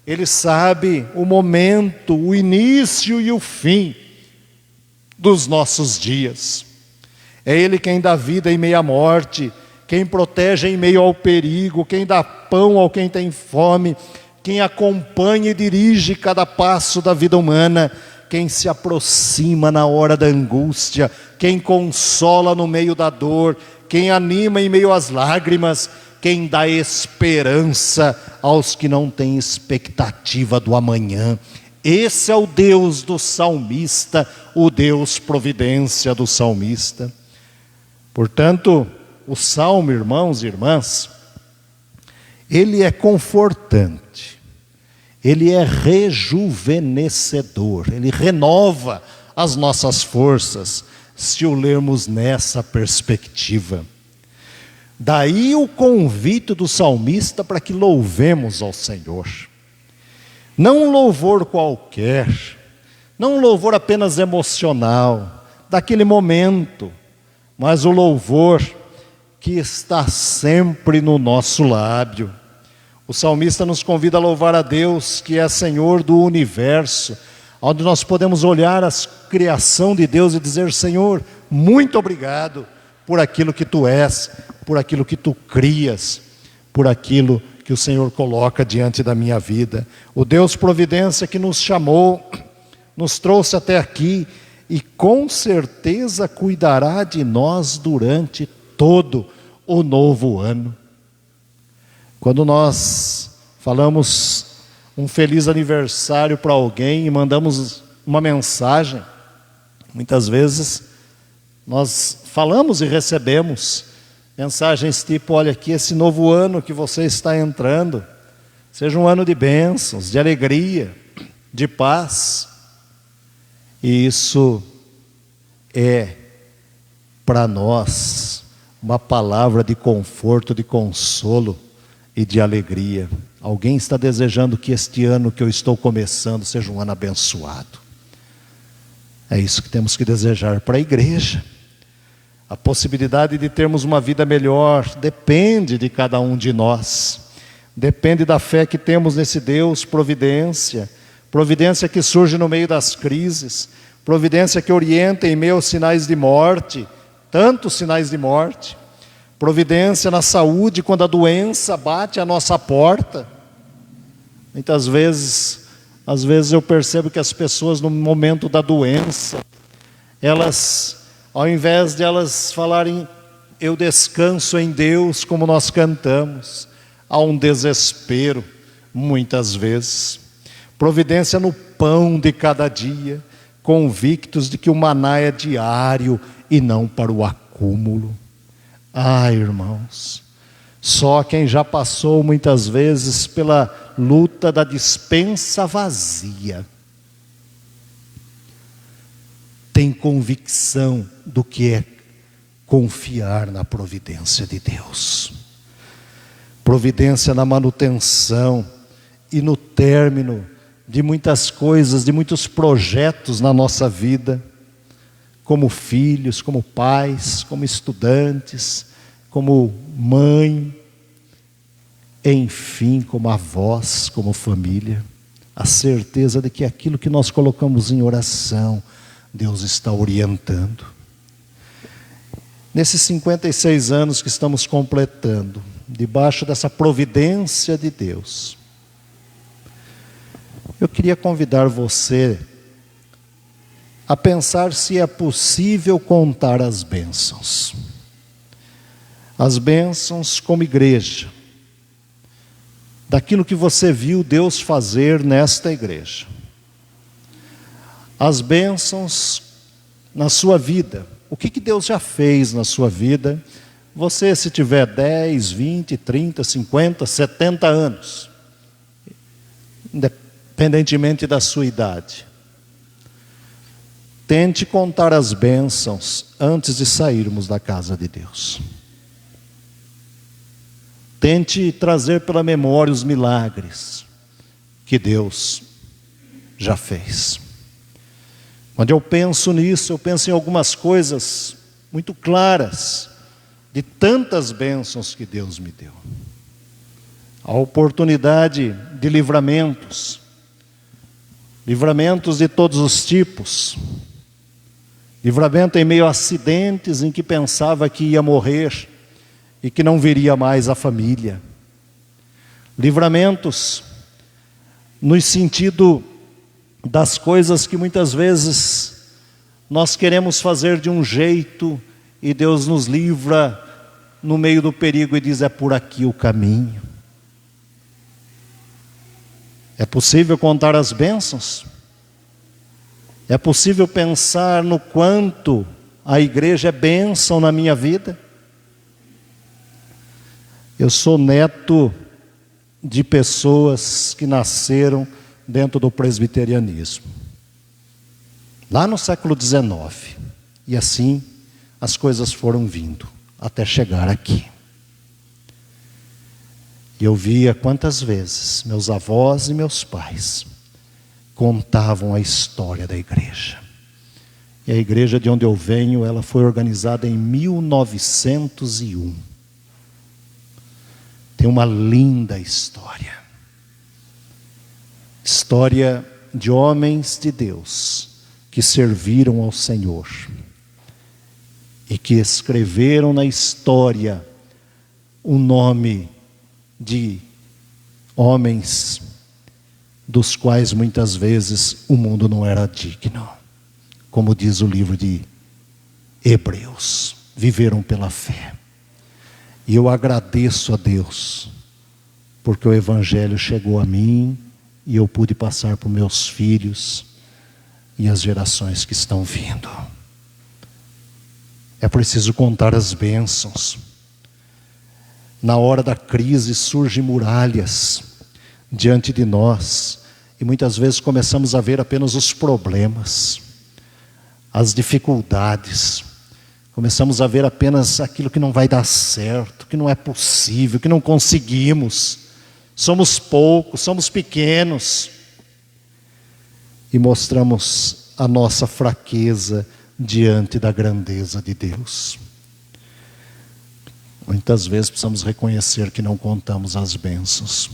[SPEAKER 1] Ele sabe o momento, o início e o fim dos nossos dias. É Ele quem dá vida em meio à morte, quem protege em meio ao perigo, quem dá pão ao quem tem fome, quem acompanha e dirige cada passo da vida humana, quem se aproxima na hora da angústia, quem consola no meio da dor, quem anima em meio às lágrimas, quem dá esperança aos que não têm expectativa do amanhã. Esse é o Deus do salmista, o Deus providência do salmista. Portanto, o salmo, irmãos e irmãs, ele é confortante, ele é rejuvenescedor, ele renova as nossas forças, se o lermos nessa perspectiva. Daí o convite do salmista para que louvemos ao Senhor. Não um louvor qualquer, não um louvor apenas emocional, daquele momento, mas o louvor que está sempre no nosso lábio. O salmista nos convida a louvar a Deus, que é Senhor do universo, onde nós podemos olhar a criação de Deus e dizer: Senhor, muito obrigado por aquilo que Tu és, por aquilo que Tu crias, por aquilo que o Senhor coloca diante da minha vida. O Deus providência que nos chamou, nos trouxe até aqui e com certeza cuidará de nós durante todo o novo ano. Quando nós falamos um feliz aniversário para alguém e mandamos uma mensagem, muitas vezes nós falamos e recebemos mensagens tipo: olha aqui, esse novo ano que você está entrando, seja um ano de bênçãos, de alegria, de paz. E isso é para nós uma palavra de conforto, de consolo e de alegria. Alguém está desejando que este ano que eu estou começando seja um ano abençoado. É isso que temos que desejar para a igreja. A possibilidade de termos uma vida melhor depende de cada um de nós. Depende da fé que temos nesse Deus, providência. Providência que surge no meio das crises. Providência que orienta em meio aos sinais de morte. Tantos sinais de morte. Providência na saúde quando a doença bate à nossa porta. Muitas vezes, eu percebo que as pessoas no momento da doença, elas, ao invés de elas falarem, eu descanso em Deus, como nós cantamos, há um desespero, muitas vezes. Providência no pão de cada dia, convictos de que o maná é diário e não para o acúmulo. Ah, irmãos, só quem já passou muitas vezes pela luta da despensa vazia tem convicção do que é confiar na providência de Deus. Providência na manutenção e no término de muitas coisas, de muitos projetos na nossa vida, como filhos, como pais, como estudantes, como mãe, enfim, como avós, como família. A certeza de que aquilo que nós colocamos em oração, Deus está orientando. Nesses 56 anos que estamos completando, debaixo dessa providência de Deus, eu queria convidar você a pensar se é possível contar as bênçãos. As bênçãos como igreja, daquilo que você viu Deus fazer nesta igreja. As bênçãos na sua vida. O que Deus já fez na sua vida? Você, se tiver 10, 20, 30, 50, 70 anos, independentemente da sua idade, tente contar as bênçãos antes de sairmos da casa de Deus. Tente trazer pela memória os milagres que Deus já fez. Quando eu penso nisso, eu penso em algumas coisas muito claras, de tantas bênçãos que Deus me deu. A oportunidade de livramentos de todos os tipos. Livramento em meio a acidentes em que pensava que ia morrer e que não veria mais a família. Livramentos no sentido das coisas que muitas vezes nós queremos fazer de um jeito e Deus nos livra no meio do perigo e diz: é por aqui o caminho. É possível contar as bênçãos? É possível pensar no quanto a igreja é bênção na minha vida? Eu sou neto de pessoas que nasceram dentro do presbiterianismo, lá no século XIX, e assim as coisas foram vindo até chegar aqui. E eu via quantas vezes meus avós e meus pais contavam a história da igreja. E a igreja de onde eu venho, ela foi organizada em 1901. Tem uma linda história. História de homens de Deus que serviram ao Senhor e que escreveram na história o nome de homens dos quais muitas vezes o mundo não era digno. Como diz o livro de Hebreus, viveram pela fé. E eu agradeço a Deus, porque o Evangelho chegou a mim e eu pude passar para os meus filhos e as gerações que estão vindo. É preciso contar as bênçãos. Na hora da crise surgem muralhas diante de nós e muitas vezes começamos a ver apenas os problemas, as dificuldades. Começamos a ver apenas aquilo que não vai dar certo, que não é possível, que não conseguimos. Somos poucos, somos pequenos. E mostramos a nossa fraqueza diante da grandeza de Deus. Muitas vezes precisamos reconhecer que não contamos as bênçãos.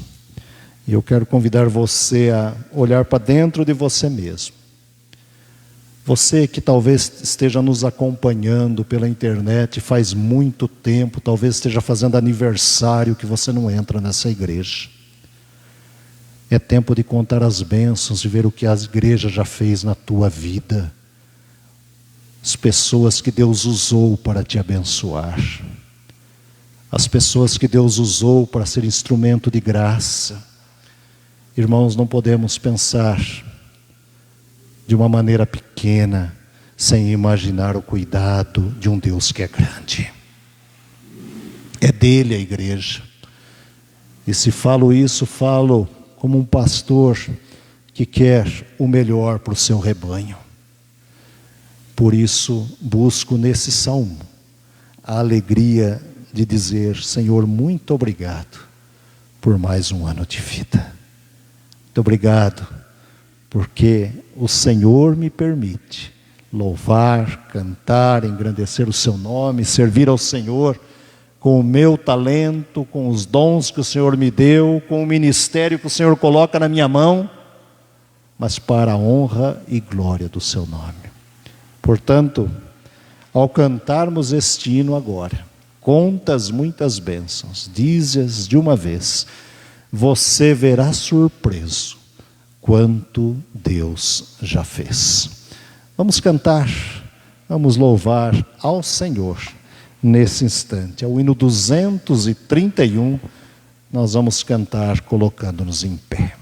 [SPEAKER 1] E eu quero convidar você a olhar para dentro de você mesmo. Você que talvez esteja nos acompanhando pela internet faz muito tempo, talvez esteja fazendo aniversário que você não entra nessa igreja. É tempo de contar as bênçãos e ver o que a igreja já fez na tua vida. As pessoas que Deus usou para te abençoar. As pessoas que Deus usou para ser instrumento de graça. Irmãos, não podemos pensar de uma maneira pequena, sem imaginar o cuidado de um Deus que é grande. É dele a igreja. E se falo isso, falo como um pastor que quer o melhor para o seu rebanho. Por isso, busco nesse salmo a alegria de dizer: Senhor, muito obrigado por mais um ano de vida. Muito obrigado, porque o Senhor me permite louvar, cantar, engrandecer o seu nome, servir ao Senhor com o meu talento, com os dons que o Senhor me deu, com o ministério que o Senhor coloca na minha mão, mas para a honra e glória do seu nome. Portanto, ao cantarmos este hino agora, contas muitas bênçãos, dize-as de uma vez, você verá surpreso quanto Deus já fez. Vamos cantar, vamos louvar ao Senhor nesse instante. É o hino 231, nós vamos cantar colocando-nos em pé.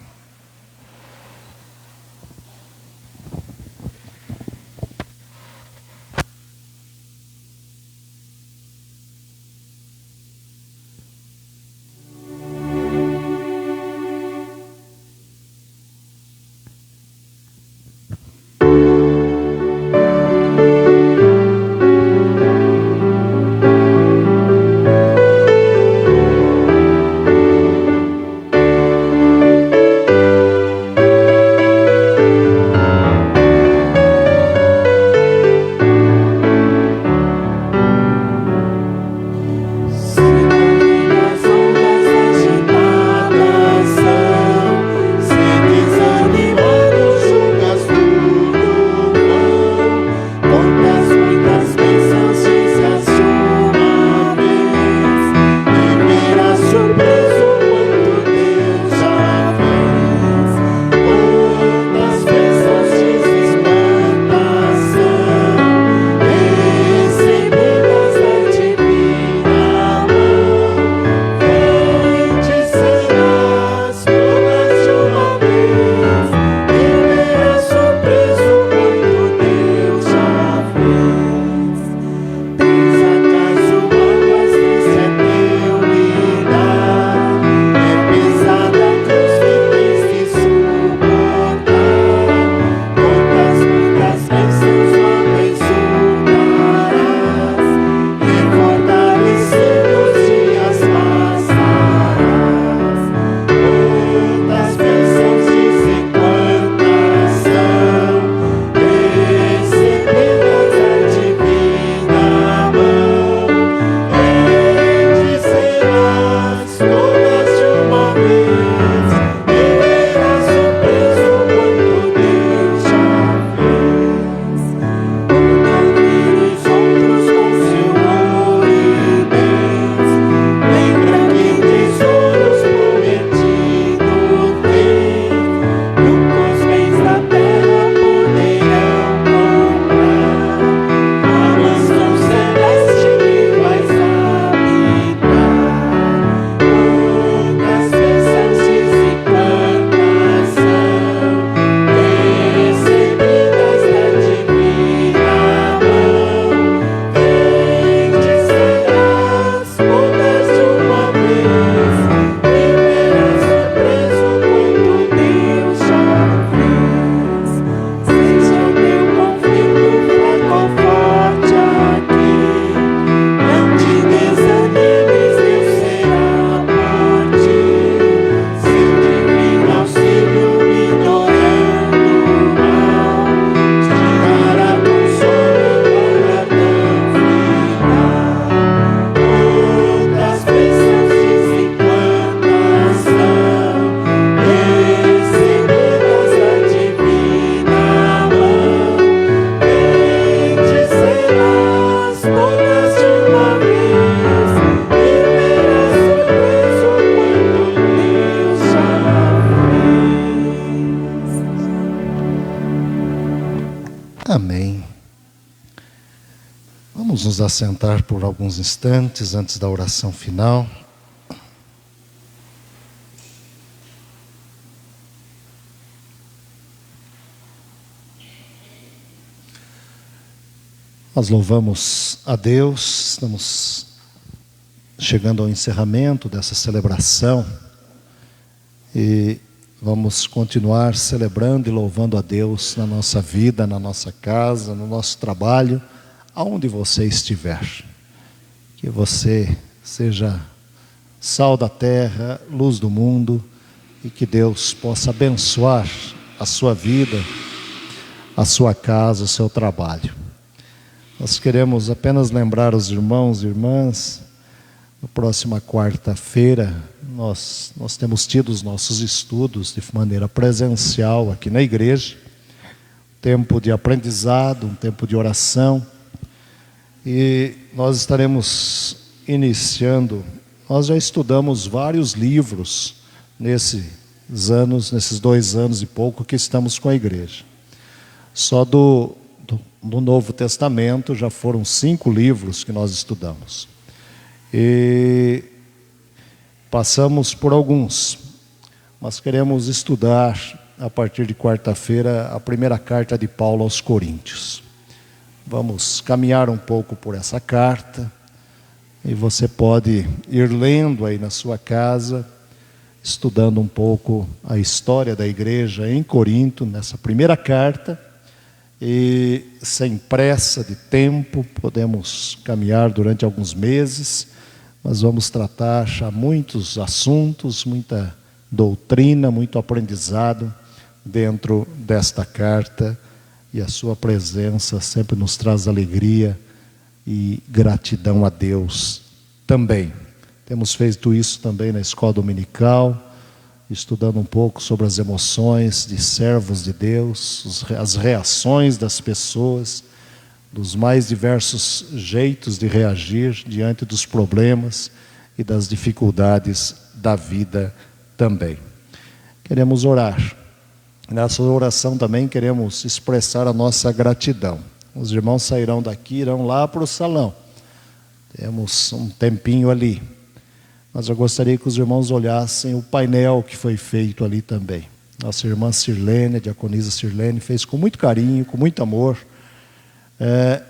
[SPEAKER 1] Vamos nos assentar por alguns instantes antes da oração final. Nós louvamos a Deus, estamos chegando ao encerramento dessa celebração e vamos continuar celebrando e louvando a Deus na nossa vida, na nossa casa, no nosso trabalho, aonde você estiver. Que você seja sal da terra, luz do mundo, e que Deus possa abençoar a sua vida, a sua casa, o seu trabalho. Nós queremos apenas lembrar os irmãos e irmãs, na próxima quarta-feira, nós temos tido os nossos estudos de maneira presencial aqui na igreja, tempo de aprendizado, um tempo de oração, e nós estaremos iniciando, nós já estudamos vários livros nesses 2 anos e pouco que estamos com a igreja. Só do Novo Testamento já foram 5 livros que nós estudamos. E passamos por alguns, mas queremos estudar a partir de quarta-feira a primeira carta de Paulo aos Coríntios. Vamos caminhar um pouco por essa carta e você pode ir lendo aí na sua casa, estudando um pouco a história da igreja em Corinto, nessa primeira carta. E sem pressa de tempo, podemos caminhar durante alguns meses, mas vamos tratar muitos assuntos, muita doutrina, muito aprendizado dentro desta carta, e a sua presença sempre nos traz alegria e gratidão a Deus também. Temos feito isso também na escola dominical, estudando um pouco sobre as emoções de servos de Deus, as reações das pessoas, dos mais diversos jeitos de reagir diante dos problemas e das dificuldades da vida também. Queremos orar. Nessa oração também queremos expressar a nossa gratidão. Os irmãos sairão daqui, irão lá para o salão. Temos um tempinho ali. Mas eu gostaria que os irmãos olhassem o painel que foi feito ali também. Nossa irmã Sirlene, a diaconisa Sirlene, fez com muito carinho, com muito amor,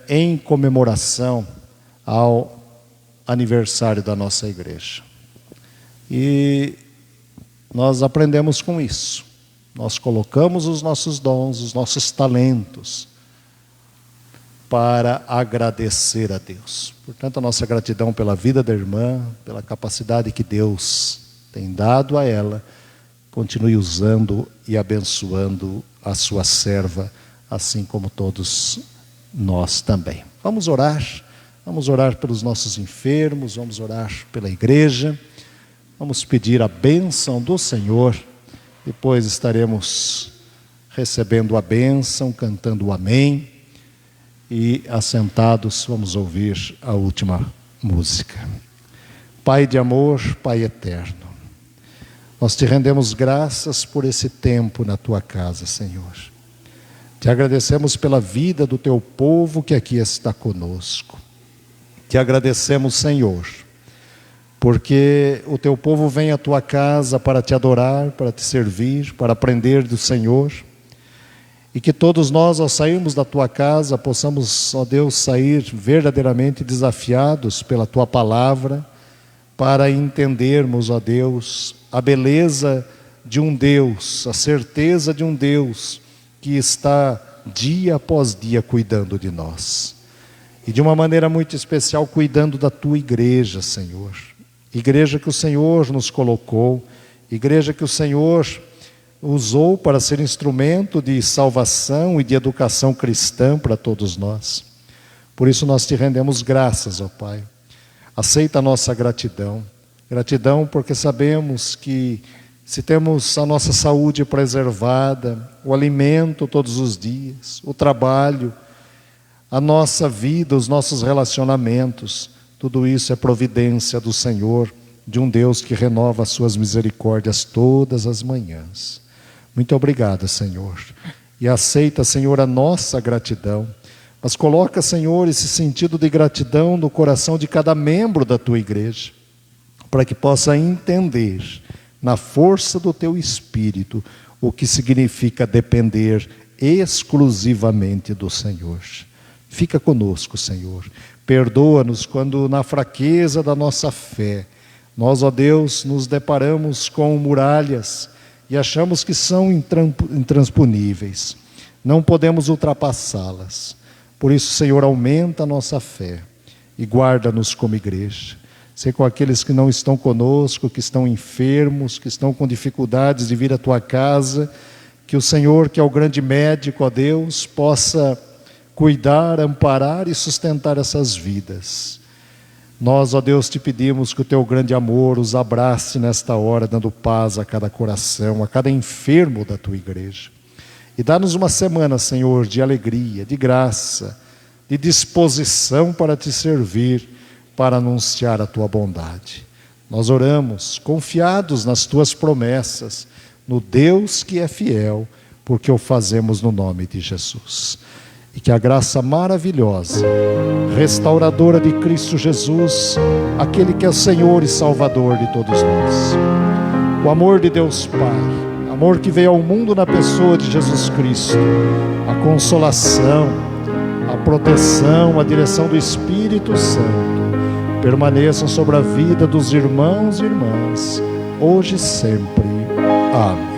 [SPEAKER 1] em comemoração ao aniversário da nossa igreja. E nós aprendemos com isso. Nós colocamos os nossos dons, os nossos talentos, para agradecer a Deus. Portanto, a nossa gratidão pela vida da irmã, pela capacidade que Deus tem dado a ela, continue usando e abençoando a sua serva, assim como todos nós também. Vamos orar pelos nossos enfermos, vamos orar pela igreja, vamos pedir a bênção do Senhor, depois estaremos recebendo a bênção, cantando o amém, e assentados vamos ouvir a última música. Pai de amor, Pai eterno, nós te rendemos graças por esse tempo na tua casa, Senhor. Te agradecemos pela vida do teu povo que aqui está conosco. Te agradecemos, Senhor, porque o teu povo vem à tua casa para te adorar, para te servir, para aprender do Senhor. E que todos nós, ao sairmos da tua casa, possamos, ó Deus, sair verdadeiramente desafiados pela tua palavra, para entendermos, ó Deus, a beleza de um Deus, a certeza de um Deus que está dia após dia cuidando de nós. E de uma maneira muito especial, cuidando da tua igreja, Senhor. Igreja que o Senhor nos colocou, igreja que o Senhor usou para ser instrumento de salvação e de educação cristã para todos nós. Por isso nós te rendemos graças, ó Pai. Aceita a nossa gratidão. Gratidão porque sabemos que se temos a nossa saúde preservada, o alimento todos os dias, o trabalho, a nossa vida, os nossos relacionamentos, tudo isso é providência do Senhor, de um Deus que renova as suas misericórdias todas as manhãs. Muito obrigado, Senhor. E aceita, Senhor, a nossa gratidão Mas coloca, Senhor, esse sentido de gratidão no coração de cada membro da tua igreja, para que possa entender, na força do teu Espírito, o que significa depender exclusivamente do Senhor. Fica conosco, Senhor. Perdoa-nos quando, na fraqueza da nossa fé, nós, ó Deus, nos deparamos com muralhas e achamos que são intransponíveis. Não podemos ultrapassá-las. Por isso, Senhor, aumenta a nossa fé e guarda-nos como igreja. Sei com aqueles que não estão conosco, que estão enfermos, que estão com dificuldades de vir à tua casa, que o Senhor, que é o grande médico, ó Deus, possa cuidar, amparar e sustentar essas vidas. Nós, ó Deus, te pedimos que o teu grande amor os abrace nesta hora, dando paz a cada coração, a cada enfermo da tua igreja. E dá-nos uma semana, Senhor, de alegria, de graça, de disposição para te servir, para anunciar a tua bondade. Nós oramos, confiados nas tuas promessas, no Deus que é fiel, porque o fazemos no nome de Jesus. E que a graça maravilhosa, restauradora de Cristo Jesus, aquele que é o Senhor e Salvador de todos nós, o amor de Deus Pai, amor que veio ao mundo na pessoa de Jesus Cristo, a consolação, a proteção, a direção do Espírito Santo, permaneçam sobre a vida dos irmãos e irmãs, hoje e sempre. Amém.